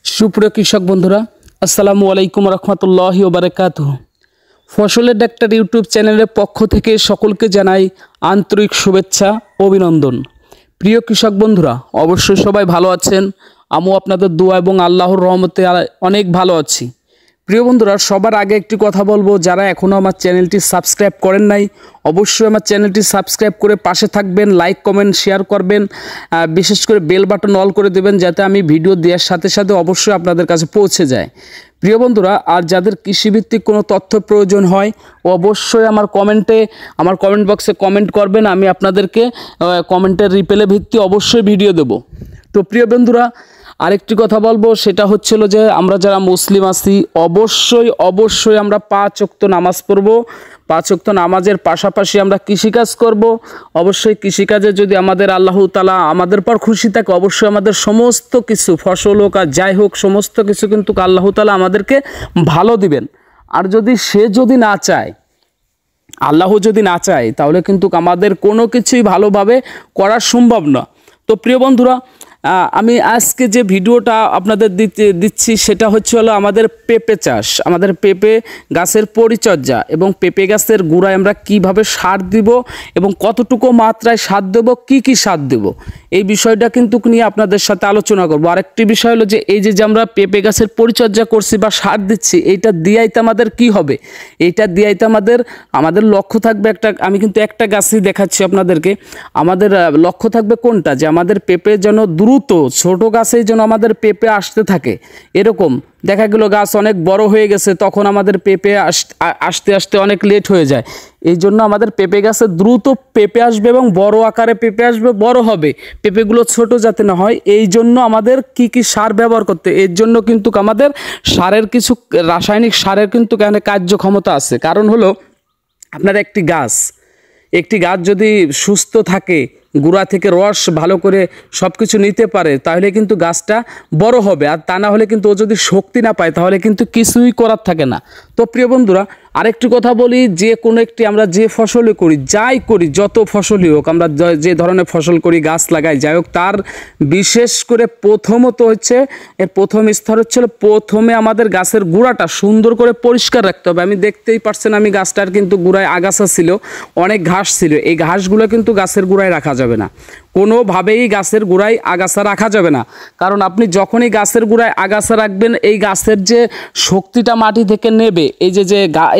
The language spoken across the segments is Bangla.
সুপ্রিয় কৃষক বন্ধুরা, আসসালামু আলাইকুম রহমতুল্লাহি ওয়া বারাকাতুহু। ফসলের ডাক্তার ইউটিউব চ্যানেলের পক্ষ থেকে সকলকে জানাই আন্তরিক শুভেচ্ছা ও অভিনন্দন। প্রিয় কৃষক বন্ধুরা, অবশ্যই সবাই ভালো আছেন। আমিও আপনাদের দোয়া এবং আল্লাহর রহমতে অনেক ভালো আছি। প্রিয় বন্ধুরা, সবার আগে একটি কথা বলবো, যারা এখনও আমার চ্যানেলটি সাবস্ক্রাইব করেন নাই অবশ্যই আমার চ্যানেলটি সাবস্ক্রাইব করে পাশে থাকবেন, লাইক কমেন্ট শেয়ার করবেন, বিশেষ করে বেল বাটন অল করে দেবেন যাতে আমি ভিডিও দেওয়ার সাথে সাথে অবশ্যই আপনাদের কাছে পৌঁছে যায়। প্রিয় বন্ধুরা, আর যাদের কৃষিভিত্তিক কোনো তথ্য প্রয়োজন হয় অবশ্যই আমার কমেন্ট বক্সে কমেন্ট করবেন, আমি আপনাদেরকে কমেন্টের রিপ্লাই ভিত্তি অবশ্যই ভিডিও দেব। তো প্রিয় বন্ধুরা, আরেকটি কথা বলবো, সেটা হচ্ছিল যে আমরা যারা মুসলিম আছি অবশ্যই আমরা 5 ওয়াক্ত নামাজ পড়ব। 5 ওয়াক্ত নামাজের পাশাপাশি আমরা কৃষিকাজ করব। অবশ্যই কৃষিকাজে যদি আমাদের আল্লাহ তাআলা আমাদের পর খুশি থাকে, অবশ্যই আমাদের সমস্ত কিছু ফসল হোক আর যাই হোক সমস্ত কিছু কিন্তু আল্লাহ তাআলা আমাদেরকে ভালো দিবেন। আর আল্লাহ যদি না চায় তাহলে কিন্তু আমাদের কোনো কিছুই ভালোভাবে করা সম্ভব না। তো প্রিয় বন্ধুরা, আমি আজকে যে ভিডিওটা আপনাদের দিচ্ছি সেটা হলো আমাদের পেঁপে চাষ, আমাদের পেঁপে গাছের পরিচর্যা এবং পেঁপে গাছের গোড়ায় আমরা কিভাবে সার দিব এবং কতটুকু মাত্রায় সার দেব, কি সার দেব, এই বিষয়টা কিন্তু নিয়ে আপনাদের সাথে আলোচনা করব। আরেকটি বিষয় হলো যে এই যে আমরা পেঁপে গাছের পরিচর্যা করছি বা সার দিচ্ছি, এইটা দিয়াইতে আমাদের কি হবে, এইটা দিয়াইতে আমাদের লক্ষ্য থাকবে আমি কিন্তু একটা গাছই দেখাচ্ছি আপনাদেরকে। আমাদের লক্ষ্য থাকবে কোনটা, যে আমাদের পেঁপে যেন দ্রুত ছোট গাছেই যেন আমাদের পেঁপে আসতে থাকে। এরকম দেখা গেল গাছ অনেক বড় হয়ে গেছে, তখন আমাদের পেঁপে আসতে অনেক লেট হয়ে যায়। এই জন্য আমাদের পেঁপে গাছে দ্রুত পেঁপে আসবে এবং বড় আকারে পেঁপে আসবে, বড় হবে, পেঁপেগুলো ছোট যাতে না হয়। এই জন্য আমাদের কি সার ব্যবহার করতে, এর জন্য কিন্তু আমাদের রাসায়নিক সারের কিন্তু কার্যক্ষমতা আছে। কারণ হলো আপনার একটি গাছ যদি সুস্থ থাকে, গোড়া থেকে রস ভালো করে সব কিছু নিতে পারে, তাহলে কিন্তু গাছটা বড় হবে। আর তা না হলে কিন্তু ও যদি শক্তি না পায় তাহলে কিন্তু কিছুই করার থাকে না। তো প্রিয় বন্ধুরা, আরেকটি কথা বলি, যে কোনো একটি আমরা যে ফসলই করি, যাই করি, যত ফসলই হোক, আমরা যে ধরনের ফসল করি, গাছ লাগাই, যাই হোক, তার বিশেষ করে প্রথম স্তর হচ্ছিল প্রথমে আমাদের গাছের গোড়াটা সুন্দর করে পরিষ্কার রাখতে হবে। আমি দেখতেই পারছেন, আমি গাছটার কিন্তু গোড়ায় আগাছা ছিল, অনেক ঘাস ছিল। এই ঘাসগুলো কিন্তু গাছের গোড়ায় রাখা যাবে না, কোনোভাবেই গাছের গোড়ায় আগাছা রাখা যাবে না। কারণ আপনি যখনই গাছের গোড়ায় আগাছা রাখবেন, এই গাছের যে শক্তিটা মাটি থেকে নেবে,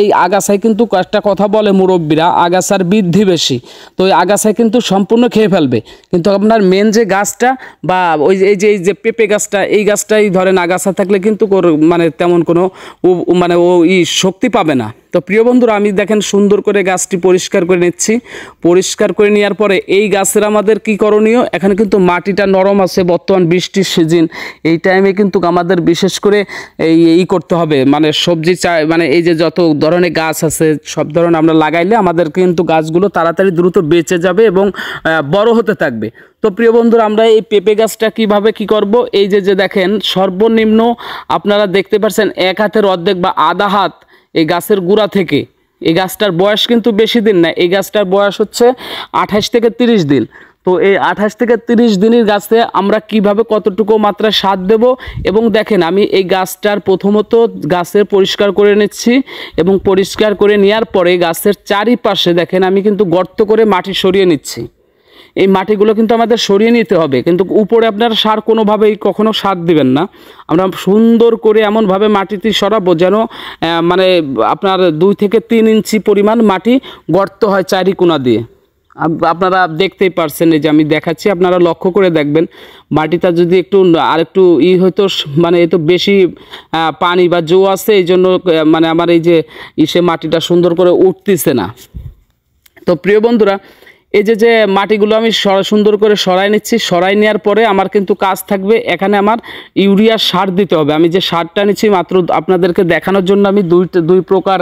এই আগাছায় কিন্তু একটা কথা বলে মুরব্বীরা, আগাছার বৃদ্ধি বেশি, তো এই আগাছায় কিন্তু সম্পূর্ণ খেয়ে ফেলবে। কিন্তু আপনার মেন যে গাছটা বা এই যে পেঁপে গাছটা, এই গাছটাই ধরেন আগাছা থাকলে কিন্তু তেমন কোনো শক্তি পাবে না। তো প্রিয় বন্ধুরা, আমি দেখেন সুন্দর করে গাছটি পরিষ্কার করে নিচ্ছি। পরিষ্কার করে নেওয়ার পরে এই গাছের আমাদের কি করণীয়, এখানে কিন্তু মাটিটা নরম আছে, বর্তমান বৃষ্টির সিজন, এই টাইমে কিন্তু আমাদের বিশেষ করে এই করতে হবে, সবজি এই যে যত ধরনের গাছ আছে সব ধরনের আমরা লাগাইলে আমাদের কিন্তু গাছগুলো তাড়াতাড়ি দ্রুত বেঁচে যাবে এবং বড় হতে থাকবে। তো প্রিয় বন্ধুরা, আমরা এই পেঁপে গাছটা কিভাবে কি করব, এই যে দেখেন সর্বনিম্ন আপনারা দেখতে পাচ্ছেন 1 হাতের অর্ধেক বা আধা হাত এই গাছের গোড়া থেকে, এই গাছটার বয়স কিন্তু বেশি দিন না, এই গাছটার বয়স হচ্ছে 28 থেকে 30 দিন। তো এই 28 থেকে 30 দিনের গাছে আমরা কিভাবে কতটুকু মাত্রায় সার দেব, এবং দেখেন আমি এই গাছটার প্রথমত গাছের পরিষ্কার করে নিচ্ছি, এবং পরিষ্কার করে নেওয়ার পরে গাছের চারিপাশে দেখেন আমি কিন্তু গর্ত করে মাটি সরিয়ে নিচ্ছি। এই মাটিগুলো কিন্তু আমাদের সরিয়ে নিতে হবে, কিন্তু উপরে আপনার সার কোনোভাবেই কখনো সার দিবেন না। আমরা সুন্দর করে এমনভাবে মাটিতে সরাবো যেন আপনার 2 থেকে 3 ইঞ্চি পরিমাণ মাটি গর্ত হয় চারিকোনা দিয়ে। আপনারা দেখতেই পারছেন, এই যে আমি দেখাচ্ছি, আপনারা লক্ষ্য করে দেখবেন মাটিটা যদি আরেকটু হয়তো এত বেশি পানি বা জো আছে, এই জন্য আমার এই যে মাটিটা সুন্দর করে উঠতেছে না। তো প্রিয় বন্ধুরা, এই যে মাটিগুলো আমি সুন্দর করে সরাই নিচ্ছি। সরাই নেওয়ার পরে আমার কিন্তু কাজ থাকবে, এখানে আমার ইউরিয়া সার দিতে হবে। আমি যে সারটা নিচ্ছি মাত্র আপনাদেরকে দেখানোর জন্য, আমি দুই প্রকার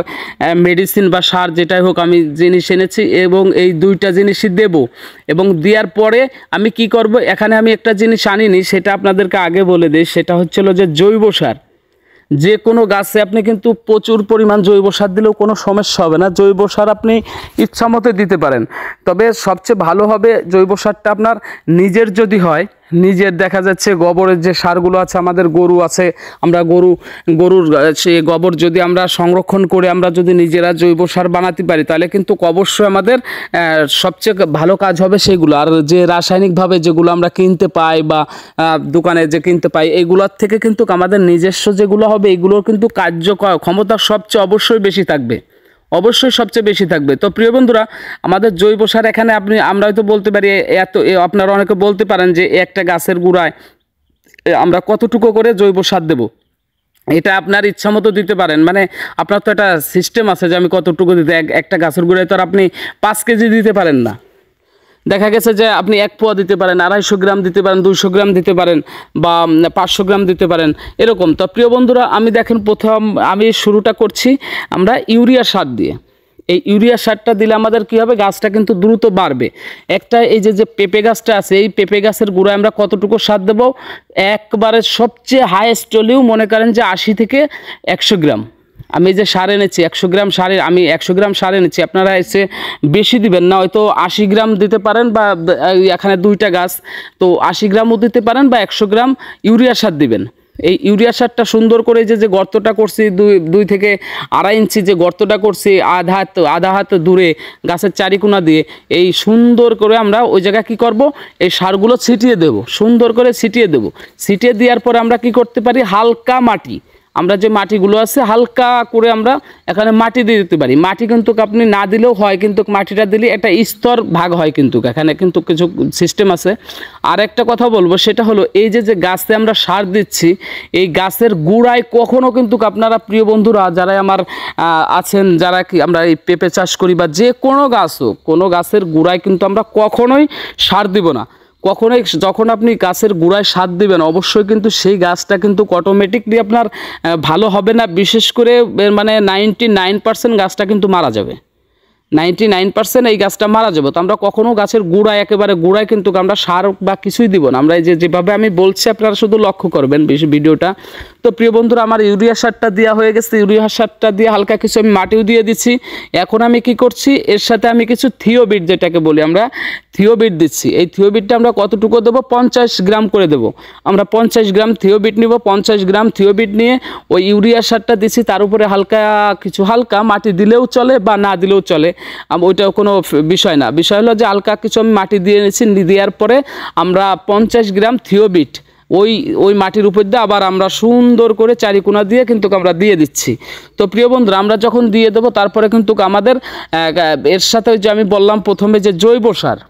মেডিসিন বা সার যেটাই হোক আমি জিনিস এনেছি, এবং এই 2টা জিনিসই দেব। এবং দেওয়ার পরে আমি কি করব, এখানে আমি একটা জিনিস আনিনি, সেটা আপনাদেরকে আগে বলে দিই, সেটা হচ্ছিল যে জৈব সার। যে কোনো গাছে আপনি কিন্তু প্রচুর পরিমাণ জৈব সার দিলেও কোনো সমস্যা হবে না, জৈব সার আপনি ইচ্ছা মতো দিতে পারেন। তবে সবচেয়ে ভালো হবে জৈব সারটা আপনার নিজের যদি হয়, নিজের দেখা যাচ্ছে গোবরের যে সারগুলো আছে, আমাদের গরু আছে, আমরা গরুর সে গোবর যদি আমরা সংরক্ষণ করে আমরা যদি নিজেরা জৈব সার বানাতে পারি, তাহলে কিন্তু অবশ্যই আমাদের সবচেয়ে ভালো কাজ হবে সেগুলো। আর যে রাসায়নিকভাবে যেগুলো আমরা কিনতে পাই বা দোকানে যে কিনতে পাই, এগুলোর থেকে কিন্তু আমাদের নিজস্ব যেগুলো হবে এগুলোর কিন্তু ক্ষমতা সবচেয়ে অবশ্যই বেশি থাকবে, অবশ্যই সবচেয়ে বেশি থাকবে। তো প্রিয় বন্ধুরা, আমাদের জৈব সার এখানে আমরা হয়তো বলতে পারি আপনারা অনেকে বলতে পারেন যে একটা গাছের গোড়ায় আমরা কতটুকু করে জৈব সার দেব। এটা আপনার ইচ্ছা মতো দিতে পারেন, মানে আপনার তো একটা সিস্টেম আছে যে আমি কতটুকু দিতে, একটা গাছের গোড়ায় তো আর আপনি 5 কেজি দিতে পারেন না। দেখা গেছে যে আপনি 1 পোয়া দিতে পারেন, 250 গ্রাম দিতে পারেন, 200 গ্রাম দিতে পারেন বা 500 গ্রাম দিতে পারেন, এরকম। তো প্রিয় বন্ধুরা, আমি দেখেন আমি শুরুটা করছি আমরা ইউরিয়া সার দিয়ে। এই ইউরিয়া সারটা দিলে আমাদের কী হবে, গাছটা কিন্তু দ্রুত বাড়বে। একটা এই যে পেঁপে গাছটা আছে, এই পেঁপে গাছের গোড়ায় আমরা কতটুকু সার দেবো, একবারে সবচেয়ে হাইয়েস্ট হলেও মনে করেন যে 80 থেকে 100 গ্রাম। আমি যে সার এনেছি 100 গ্রাম সারে, আমি 100 গ্রাম সার এনেছি, আপনারা এসে বেশি দিবেন না, হয়তো 80 গ্রাম দিতে পারেন বা এখানে 2টা গাছ তো 80 গ্রামও দিতে পারেন বা 100 গ্রাম ইউরিয়া সার দিবেন। এই ইউরিয়া সারটা সুন্দর করে যে গর্তটা করছি 2 থেকে 2.5 ইঞ্চি যে গর্তটা করছি আধা হাত দূরে গাছের চারিকোনা দিয়ে, এই সুন্দর করে আমরা ওই জায়গায় কী করব, এই সারগুলো ছিটিয়ে দেব, সুন্দর করে ছিটিয়ে দেব। ছিটিয়ে দেওয়ার পরে আমরা কি করতে পারি, হালকা মাটি, আমরা যে মাটিগুলো আছে হালকা করে আমরা এখানে মাটি দিয়ে দিতে পারি। মাটি কিন্তু আপনি না দিলেও হয়, কিন্তু মাটিটা দিলে একটা স্তর ভাগ হয়, কিন্তু এখানে কিন্তু কিছু সিস্টেম আছে। আর একটা কথা বলবো, সেটা হলো এই যে গাছে আমরা সার দিচ্ছি, এই গাছের গোড়ায় কখনো কিন্তু আপনারা প্রিয় বন্ধুরা যারা আমার আছেন, যারা কি আমরা এই পেঁপে চাষ করি বা যে কোনো গাছ হোক, কোনো গাছের গোড়ায় কিন্তু আমরা কখনোই সার দিব না। কখনোই যখন আপনি গাছের গোড়ায় সার দিবেন, অবশ্যই কিন্তু সেই গাছটা কিন্তু অটোমেটিকলি আপনার ভালো হবে না। বিশেষ করে মানে 99% গাছটা কিন্তু মারা যাবে, 99% এই গাছটা মারা যাবে। তো আমরা কখনো গাছের গোড়ায়, একেবারে গোড়ায় কিন্তু আমরা সার বা কিছুই দিব না। আমরা এই যেভাবে আমি বলছি আপনারা শুধু লক্ষ্য করবেন বেশি ভিডিওটা। তো প্রিয় বন্ধুরা, আমার ইউরিয়া সারটা দেওয়া হয়ে গেছে, ইউরিয়া সারটা দিয়ে হালকা কিছু আমি মাটিও দিয়ে দিচ্ছি। এখন আমি কি করছি, এর সাথে আমি কিছু থিওবিট, যেটাকে বলি আমরা থিওবিট দিচ্ছি। এই থিওবিটটা আমরা কতটুকু দেবো, 50 গ্রাম করে দেবো। আমরা 50 গ্রাম থিওবিট নিব, 50 গ্রাম থিওবিট নিয়ে ওই ইউরিয়া সারটা দিচ্ছি, তার উপরে হালকা মাটি দিলেও চলে বা না দিলেও চলে, ওইটাও কোনো বিষয় না। বিষয় হলো যে হালকা কিছু আমি মাটি দিয়ে নিচ্ছি, দেওয়ার পরে আমরা 50 গ্রাম থিওবিট ওই মাটির উপর দিয়ে আবার আমরা সুন্দর করে চারিকোনা দিয়ে কিন্তু আমরা দিয়ে দিচ্ছি। তো প্রিয় বন্ধুরা, আমরা যখন দিয়ে দেবো তারপরে কিন্তু আমাদের এর সাথে ওই যে আমি বললাম প্রথমে যে জৈব সার,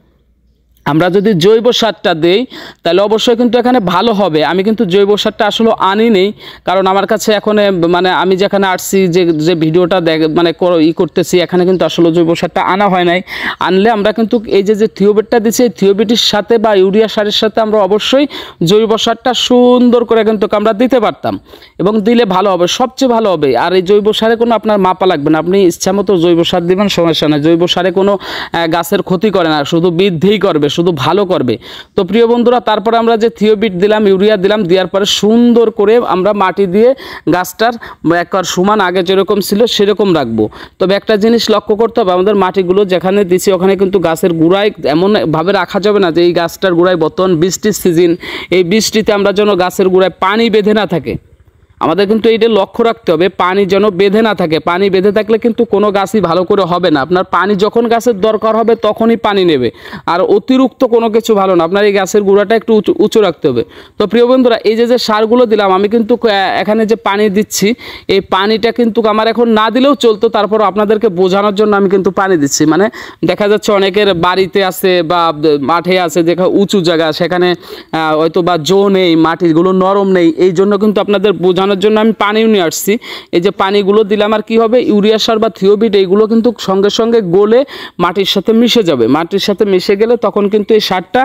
আমরা যদি জৈব সারটা দেই তাহলে অবশ্যই কিন্তু এখানে ভালো হবে। আমি কিন্তু জৈব সারটা আসলে আনি নেই, কারণ আমার কাছে এখন মানে আমি যেখানে আসছি যে ভিডিওটা মানে করতেছি, এখানে কিন্তু আসলে জৈব সারটা আনা হয় নাই। আনলে আমরা কিন্তু এই যে থিওবিটটা দিচ্ছি, এই থিওবিটের সাথে বা ইউরিয়া সারের সাথে আমরা অবশ্যই জৈব সারটা সুন্দর করে কিন্তু আমরা দিতে পারতাম, এবং দিলে ভালো হবে, সবচেয়ে ভালো হবে। আর এই জৈব সারে কোনো আপনার মাপা লাগবে না, আপনি ইচ্ছা মতো জৈব সার দিবেন, সমস্যা নেই। জৈব সারে কোনো গাছের ক্ষতি করে না, শুধু বৃদ্ধিই করবে, শুধু ভালো করবে। তো প্রিয় বন্ধুরা, তারপরে আমরা যে থিওবিট দিলাম, ইউরিয়া দিলাম, দেওয়ার পরে সুন্দর করে আমরা মাটি দিয়ে গাছটার একবার সমান আগে যেরকম ছিল সেরকম রাখবো। তবে একটা জিনিস লক্ষ্য করতে হবে, আমাদের মাটিগুলো যেখানে দিচ্ছি ওখানে কিন্তু গাছের গোড়ায় এমনভাবে রাখা যাবে না যে এই গাছটার গোড়ায় বর্তমান বৃষ্টির সিজন, এই বৃষ্টিতে আমরা যেন গাছের গোড়ায় পানি বেঁধে না থাকে। আমাদের কিন্তু এইটা লক্ষ্য রাখতে হবে, পানি যেন বেঁধে না থাকে। পানি বেঁধে থাকলে কিন্তু কোনো গাছই ভালো করে হবে না। আপনার পানি যখন গাছের দরকার হবে তখনই পানি নেবে, আর অতিরিক্ত কোনো কিছু ভালো না। আপনার এই গাছের গোড়াটা একটু উঁচু রাখতে হবে। তো প্রিয় বন্ধুরা, এই যে সারগুলো দিলাম, আমি কিন্তু এখানে যে পানি দিচ্ছি, এই পানিটা কিন্তু আমার এখন না দিলেও চলতো, তারপর আপনাদেরকে বোঝানোর জন্য আমি কিন্তু পানি দিচ্ছি। মানে দেখা যাচ্ছে অনেকের বাড়িতে আছে বা মাঠে আছে, যেখানে উঁচু জায়গা, সেখানে হয়তো বা জো নেই, মাটিগুলো নরম নেই, এই জন্য কিন্তু আপনাদের বোঝানোর জন্য আমি পানিও নিয়ে আসছি। এই যে পানিগুলো দিলাম, আর কি হবে, ইউরিয়া সার বা থিওবিট এইগুলো কিন্তু সঙ্গে সঙ্গে গলে মাটির সাথে মিশে যাবে। মাটির সাথে মিশে গেলে তখন কিন্তু এই সারটা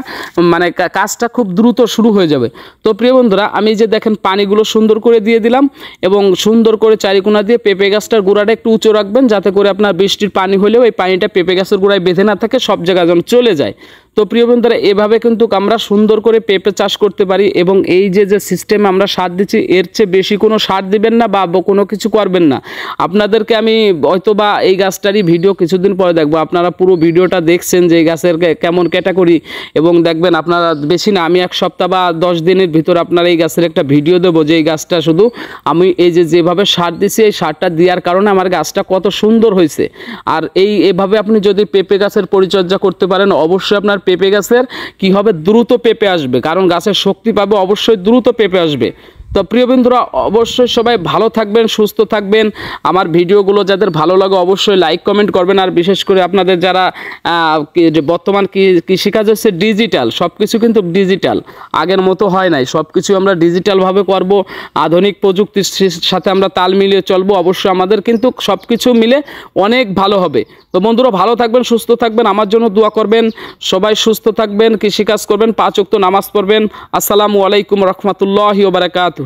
মানে কাজটা খুব দ্রুত শুরু হয়ে যাবে। তো প্রিয় বন্ধুরা, আমি যে দেখেন পানিগুলো সুন্দর করে দিয়ে দিলাম, এবং সুন্দর করে চারিকোনা দিয়ে পেঁপে গাছটার গোড়াটা একটু উঁচু রাখবেন, যাতে করে আপনার বৃষ্টির পানি হলেও এই পানিটা পেঁপে গাছের গোড়ায় বেঁধে না থাকে, সব জায়গায় যেন চলে যায়। তো প্রিয় বন্ধুরা, এভাবে কিন্তু আমরা সুন্দর করে পেঁপে চাষ করতে পারি। এবং এই যে সিস্টেম আমরা সার দিচ্ছি, এর চেয়ে বেশি কোনো সার দিবেন না বা কোনো কিছু করবেন না। আপনাদেরকে আমি হয়তো বা এই গাছটারই ভিডিও কিছুদিন পরে দেখবো, আপনারা পুরো ভিডিওটা দেখছেন যে এই গাছের কেমন ক্যাটাগরি, এবং দেখবেন আপনারা বেশি না, আমি 1 সপ্তাহ বা 10 দিনের ভিতর আপনারা এই গাছের একটা ভিডিও দেবো যে এই গাছটা শুধু আমি এই যেভাবে সার দিছি, এই সারটা দেওয়ার কারণে আমার গাছটা কত সুন্দর হয়েছে। আর এভাবে আপনি যদি পেঁপে গাছের পরিচর্যা করতে পারেন, অবশ্যই আপনার পেঁপে গাছের কি হবে, দ্রুত পেঁপে আসবে, কারণ গাছের শক্তি পাবে, অবশ্যই দ্রুত পেঁপে আসবে। তো প্রিয় বন্ধুরা, অবশ্যই সবাই ভালো থাকবেন, সুস্থ থাকবেন। আমার ভিডিওগুলো যাদের ভালো লাগে অবশ্যই লাইক কমেন্ট করবেন। আর বিশেষ করে আপনাদের যারা বর্তমান কৃষিকাজ হচ্ছে ডিজিটাল, সব কিছু কিন্তু ডিজিটাল, আগের মতো হয় নাই, সব কিছু আমরা ডিজিটালভাবে করব, আধুনিক প্রযুক্তির সাথে আমরা তাল মিলিয়ে চলবো। অবশ্যই আমাদের কিন্তু সব কিছু মিলে অনেক ভালো হবে। তো বন্ধুরা, ভালো থাকবেন, সুস্থ থাকবেন, আমার জন্য দোয়া করবেন। সবাই সুস্থ থাকবেন, কৃষিকাজ করবেন, 5 ওয়াক্ত নামাজ পড়বেন। আসসালামু আলাইকুম রহমতুল্লাহি ওয়া বারাকাতুহু।